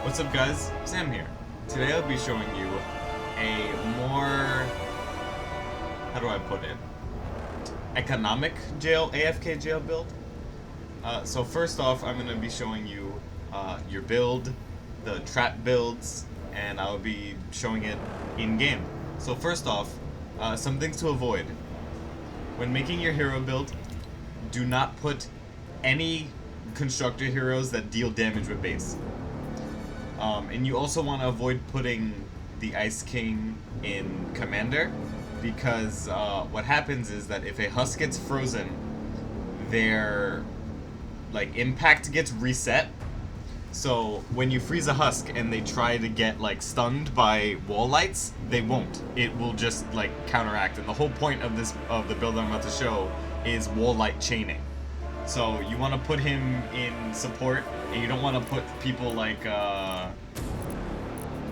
What's up guys, Sam here. Today I'll be showing you a more, how do I put it, economic AFK jail build. So first off, I'm going to be showing you your build, the trap builds, and I'll be showing it in-game. So first off, some things to avoid. When making your hero build, do not put any constructor heroes that deal damage with base. And you also want to avoid putting the Ice King in Commander, because what happens is that if a Husk gets frozen, their impact gets reset. So when you freeze a Husk and they try to get stunned by wall lights, they won't. It will just counteract. And the whole point of the build I'm about to show is wall light chaining. So you want to put him in support, and you don't want to put people like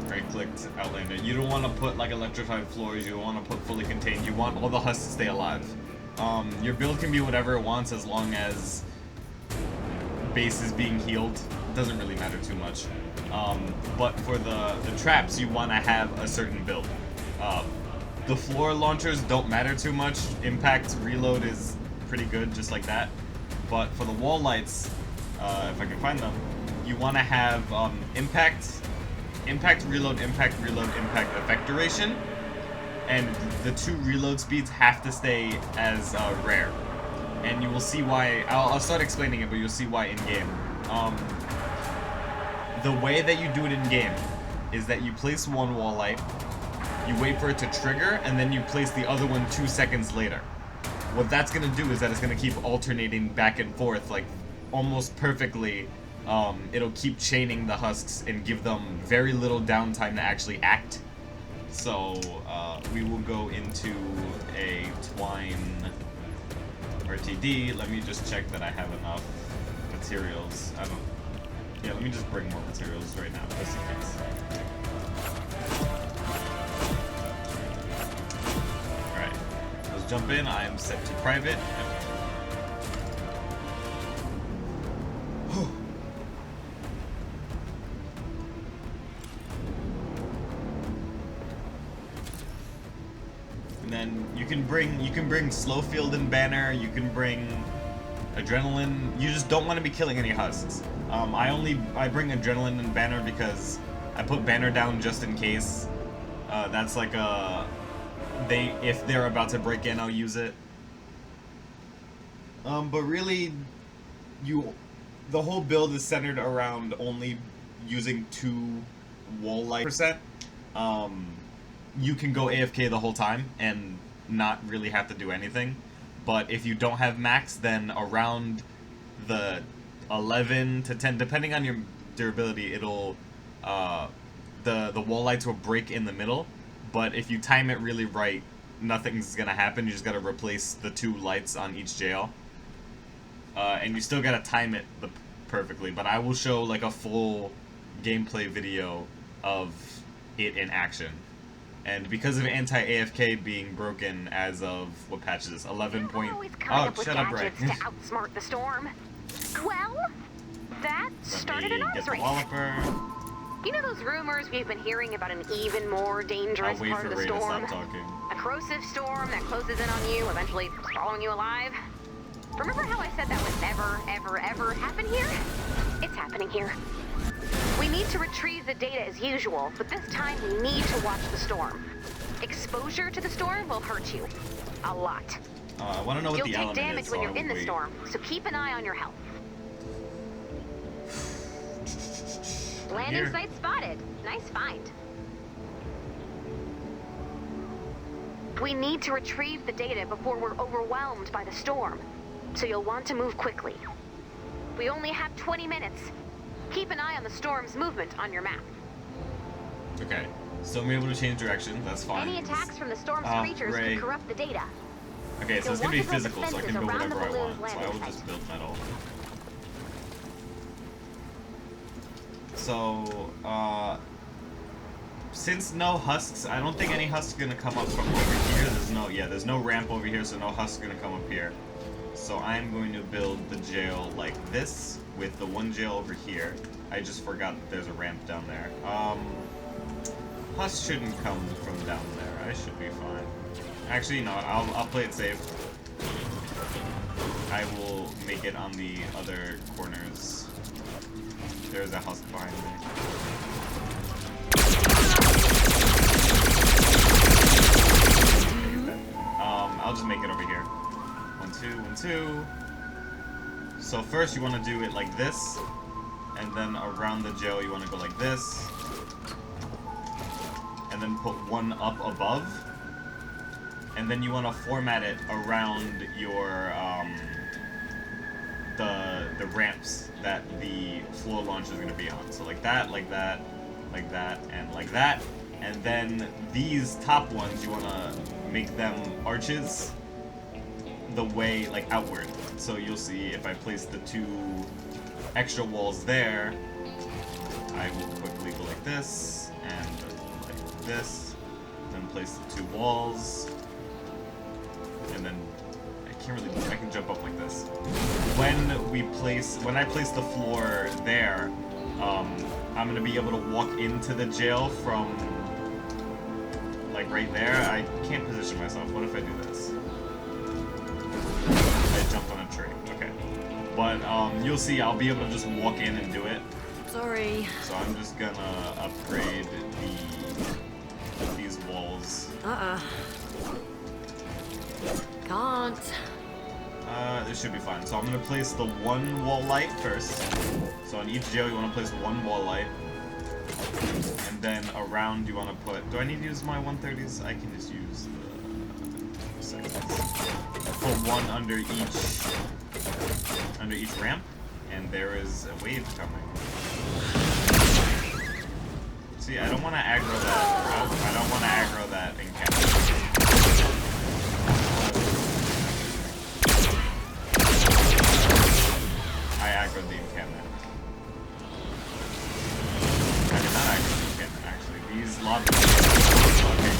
right-clicked Outlander. You don't want to put electrified floors. You don't want to put fully contained. You want all the Husks to stay alive. Your build can be whatever it wants as long as base is being healed. It doesn't really matter too much. But for the traps, you want to have a certain build. The floor launchers don't matter too much. Impact reload is pretty good, just like that. But for the wall lights, if I can find them, you want to have impact reload, impact effect duration, and the two reload speeds have to stay as rare. And you will see why. I'll start explaining it, but you'll see why in game. The way that you do it in game is that you place one wall light, you wait for it to trigger, and then you place the other one 2 seconds later. What that's gonna do is that it's gonna keep alternating back and forth almost perfectly. It'll keep chaining the Husks and give them very little downtime to actually act. So we will go into a Twine RTD. Let me just check that I have enough materials. Yeah, let me just bring more materials right now, just in case. Alright, let's jump in. I am set to private. And then you can bring Slowfield and Banner. You can bring Adrenaline. You just don't want to be killing any Husks. I bring Adrenaline and Banner because I put Banner down just in case. That's if they're about to break in, I'll use it. But really, the whole build is centered around only using 2 wall light %. You can go AFK the whole time and not really have to do anything. But if you don't have max, then around the 11 to 10, depending on your durability, it'll the wall lights will break in the middle. But if you time it really right, nothing's gonna happen. You just gotta replace the 2 lights on each jail, and you still gotta time it perfectly. But I will show a full gameplay video of it in action. And because of anti-AFK being broken as of, what patch is this? 11 point... Oh, shut up, Ray. To outsmart the storm. Well, that started an arms race. You know those rumors we've been hearing about an even more dangerous part of the storm? A corrosive storm that closes in on you, eventually swallowing you alive? Remember how I said that would never, ever, ever happen here? It's happening here. We need to retrieve the data as usual, but this time we need to watch the storm. Exposure to the storm will hurt you. A lot. I want to know what the element is. You'll take damage when you're in the storm, so keep an eye on your health. Landing site spotted. Nice find. We need to retrieve the data before we're overwhelmed by the storm, so you'll want to move quickly. We only have 20 minutes. Keep an eye on the storm's movement on your map. Okay, so I'm able to change direction. That's fine. Any attacks from the storm's creatures can corrupt the data. Okay, so it's gonna be physical, so I can build whatever I want. So I will just build metal. So, since no Husks, I don't think any Husks are gonna come up from over here. There's no ramp over here, so no Husks are gonna come up here. So I'm going to build the jail like this, with the one jail over here. I just forgot that there's a ramp down there. Husk shouldn't come from down there. I should be fine. Actually, no, I'll play it safe. I will make it on the other corners. There's a husk behind me. I'll just make it over here. 1, 2, 1, 2. So first you want to do it like this, and then around the jail you want to go like this, and then put one up above, and then you want to format it around your the ramps that the floor launch is going to be on. So like that, like that, like that, and like that. And then these top ones, you want to make them arches the way, like, outward. So you'll see if I place the 2 extra walls there, I will quickly go like this, and like this, then place the 2 walls, and then I can jump up like this. When I place the floor there, I'm gonna be able to walk into the jail from like right there. I can't position myself. What if I do this? I jumped on a tree. Okay. But you'll see I'll be able to just walk in and do it. Sorry. So I'm just gonna upgrade these walls. Can't. This should be fine. So I'm gonna place the 1 wall light first. So on each jail you wanna place 1 wall light. And then around you want to put... Do I need to use my 130s? I can just use the seconds. Put 1 under each ramp, and there is a wave coming. See, I don't want to aggro that. I don't want to aggro that encampment. I aggroed the encampment. I did not aggro the encampment, actually. These lobbies... Okay,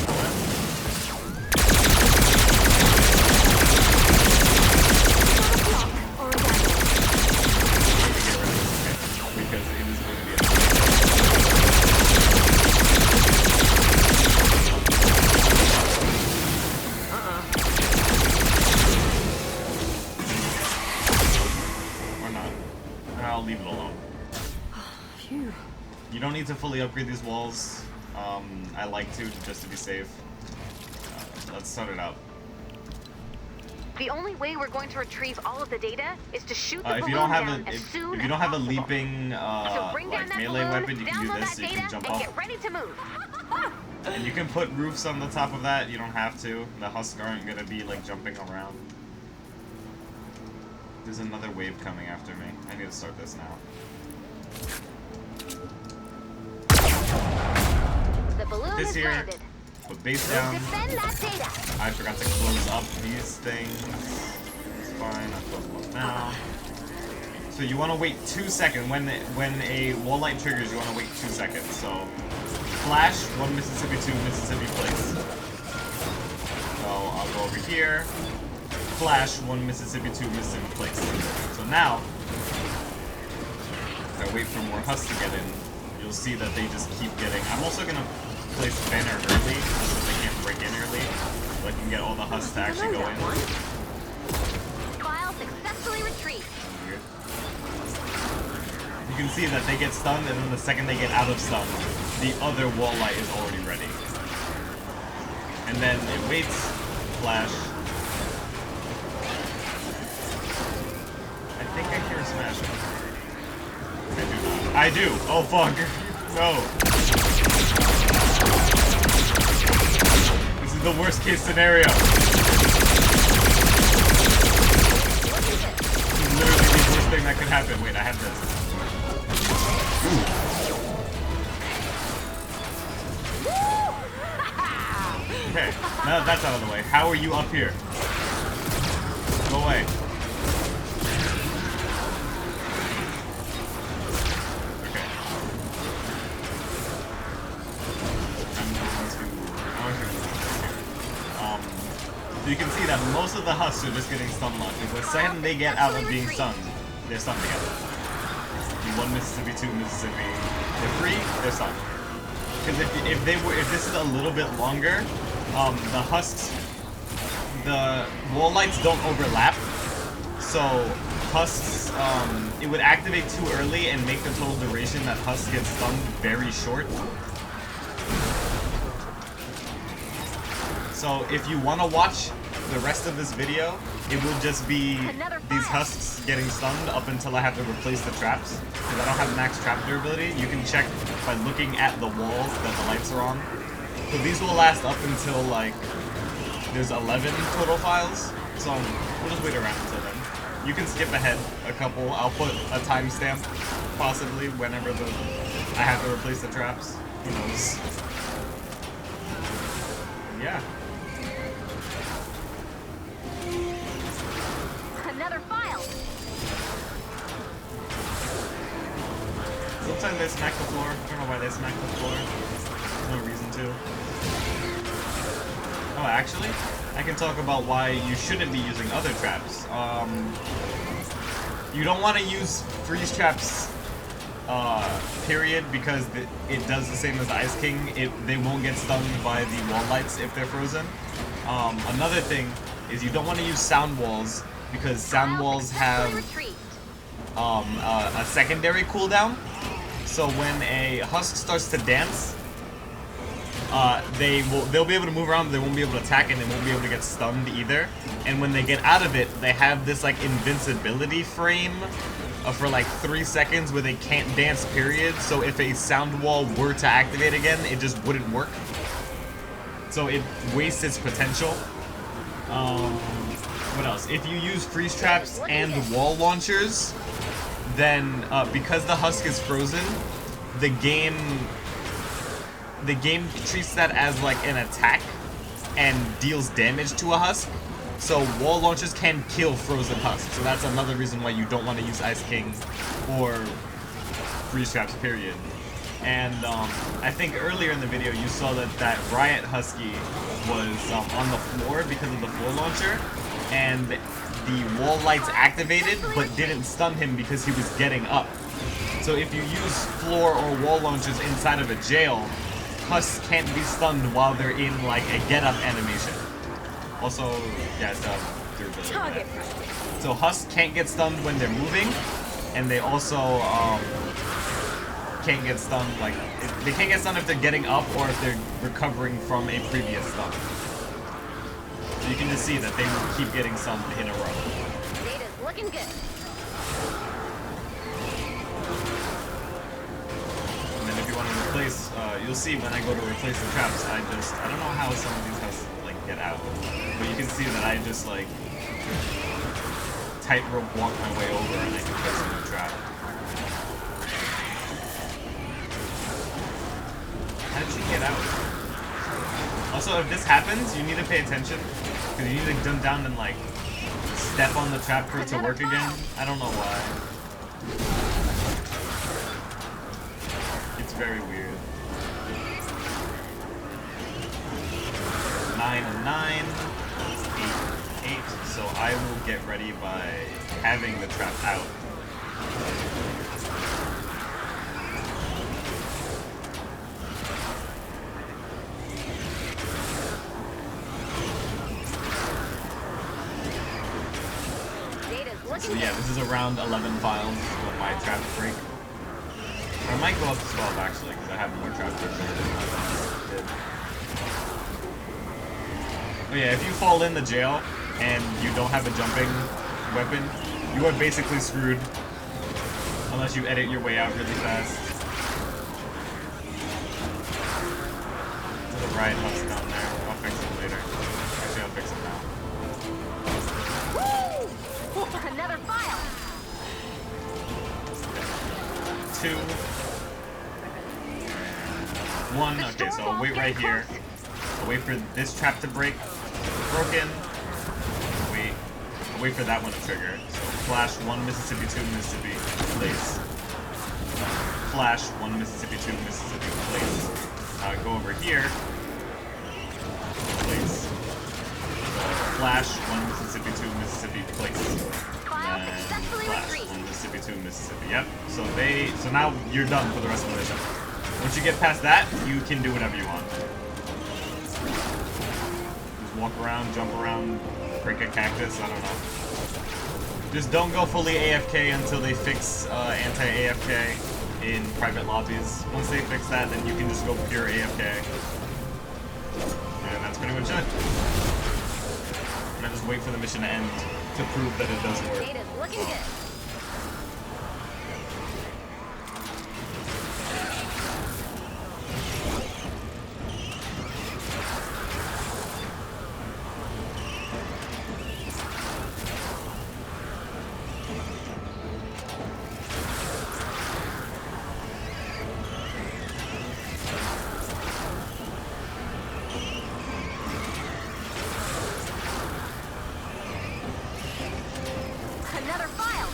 so because it is going to be or not. I'll leave it alone. Phew. You don't need to fully upgrade these walls. I like to, just to be safe. Let's start it out. The only way we're going to retrieve all of the data is to shoot the If balloon you don't have down a as soon if you don't have a as possible. leaping So bring down like that melee balloon, weapon, you can do download this. that So you data, can jump and off. get ready to move. And you can put roofs on the top of that. You don't have to. The husks aren't gonna be like jumping around. There's another wave coming after me. I need to start this now. The balloon This is here. landed. Put base down. Defend that data. I forgot to close up these things. It's fine. I'll close them up now. So you want to wait 2 seconds. When a wall light triggers, you want to wait 2 seconds. So flash 1 Mississippi, 2 Mississippi place. So I'll go over here. Flash 1 Mississippi, 2 Mississippi place. So now, if I wait for more husks to get in, you'll see that they just keep getting. I'm also gonna place banner early so they can't break in early, so I can get all the husks to actually go in. File successfully retrieved. Weird. You can see that they get stunned, and then the second they get out of stun, the other wall light is already ready. And then it waits, flash. I think I hear a smash. I do not. I do! Oh fuck! No! This is the worst case scenario! This is literally the worst thing that could happen. Wait, I have this. Okay, now that that's out of the way, how are you up here? Go away. Okay. So you can see that most of the husks are just getting stun locked. The second they get out of being stunned, they're stunned together. You 1 Mississippi, 2 Mississippi. They're free, they're stunned. Because if this is a little bit longer, the husks, the wall lights don't overlap. So husks, it would activate too early and make the total duration that husks get stunned very short. So if you want to watch the rest of this video, it will just be these husks getting stunned up until I have to replace the traps. Because I don't have max trap durability. You can check by looking at the walls that the lights are on. So these will last up until like there's 11 total files. So we'll just wait around until then. You can skip ahead a couple. I'll put a timestamp possibly whenever I have to replace the traps. Who knows? Yeah. Another file. Looks like they smacked the floor. I don't know why they smacked the floor. There's no reason to. Oh, actually, I can talk about why you shouldn't be using other traps. You don't want to use freeze traps, period, because it does the same as Ice King. They won't get stunned by the wall lights if they're frozen. Another thing is you don't want to use sound walls because sound walls have a secondary cooldown. So when a husk starts to dance, they'll be able to move around, they won't be able to attack, and they won't be able to get stunned either. And when they get out of it, they have this like invincibility frame for like 3 seconds where they can't dance, period. So if a sound wall were to activate again, it just wouldn't work. So it wastes its potential. What else? If you use freeze traps and wall launchers, then because the husk is frozen, the game treats that as like an attack and deals damage to a husk. So wall launchers can kill frozen husks. So that's another reason why you don't want to use Ice King or freeze traps, period. And I think earlier in the video you saw that Riot Husky was on the floor because of the floor launcher, and the wall lights activated but didn't stun him because he was getting up. So if you use floor or wall launchers inside of a jail, husks can't be stunned while they're in like a get up animation. Also, yeah, it's durability. So husks can't get stunned when they're moving, and they also can't get stunned, like, they can't get stunned if they're getting up or if they're recovering from a previous stun. So you can just see that they will keep getting stunned in a row. Data's looking good. And then if you want to replace, you'll see when I go to replace the traps, I don't know how some of these husks, like, get out. But you can see that I just, like, tightrope walk my way over and I can fix a new trap. How did she get out? Also, if this happens, you need to pay attention. Because you need to jump down and, like, step on the trap for it to work again. I don't know why. It's very weird. 9 and 9. 8, 8. So I will get ready by having the trap out. So yeah, this is around 11 files with my trap break. Or I might go up to 12 actually, because I have more trap breaks than I did. Oh yeah, if you fall in the jail and you don't have a jumping weapon, you are basically screwed. Unless you edit your way out really fast. There's a riot husk down there. I'll fix it later. Actually, I'll fix it now. Another file. 2, 1. Okay, so I'll wait right here. I'll wait for this trap to break. Broken. I'll wait for that one to trigger. So flash 1 Mississippi, 2 Mississippi, place. Flash 1 Mississippi, 2 Mississippi, place. Go over here. Place. Flash 1 Mississippi, 2 Mississippi, place. Flash on Mississippi 2, Mississippi. Yep. So now you're done for the rest of the mission. Once you get past that, you can do whatever you want. Just walk around, jump around, break a cactus, I don't know. Just don't go fully AFK until they fix anti-AFK in private lobbies. Once they fix that, then you can just go pure AFK. And that's pretty much it. And I just wait for the mission to end to prove that it does work. Data's looking good. Another file.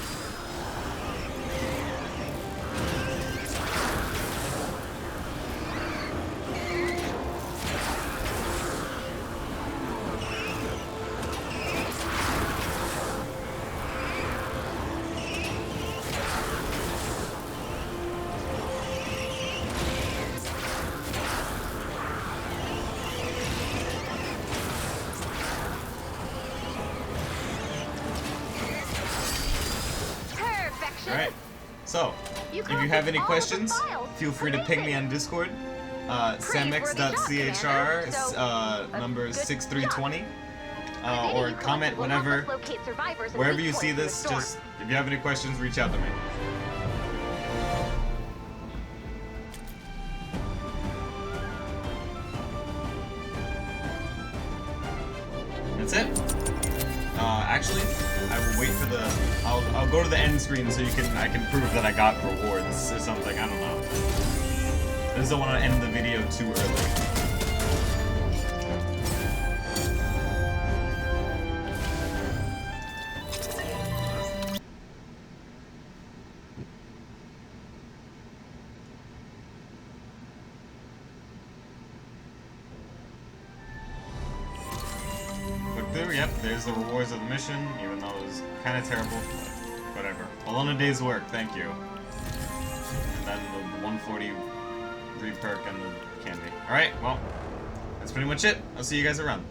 Alright, so, if you have any questions, feel free to ping me on Discord. Samx.chr, number 6320. Or comment wherever you see this, just, if you have any questions, reach out to me. That's it. Actually, I will wait for the. I'll go to the end screen so I can prove that I got rewards or something. I don't know. I just don't want to end the video too early. Yep, there's the rewards of the mission, even though it was kind of terrible, but whatever. All on a day's work, thank you. And then the 140 re-perk and the candy. Alright, well, that's pretty much it. I'll see you guys around.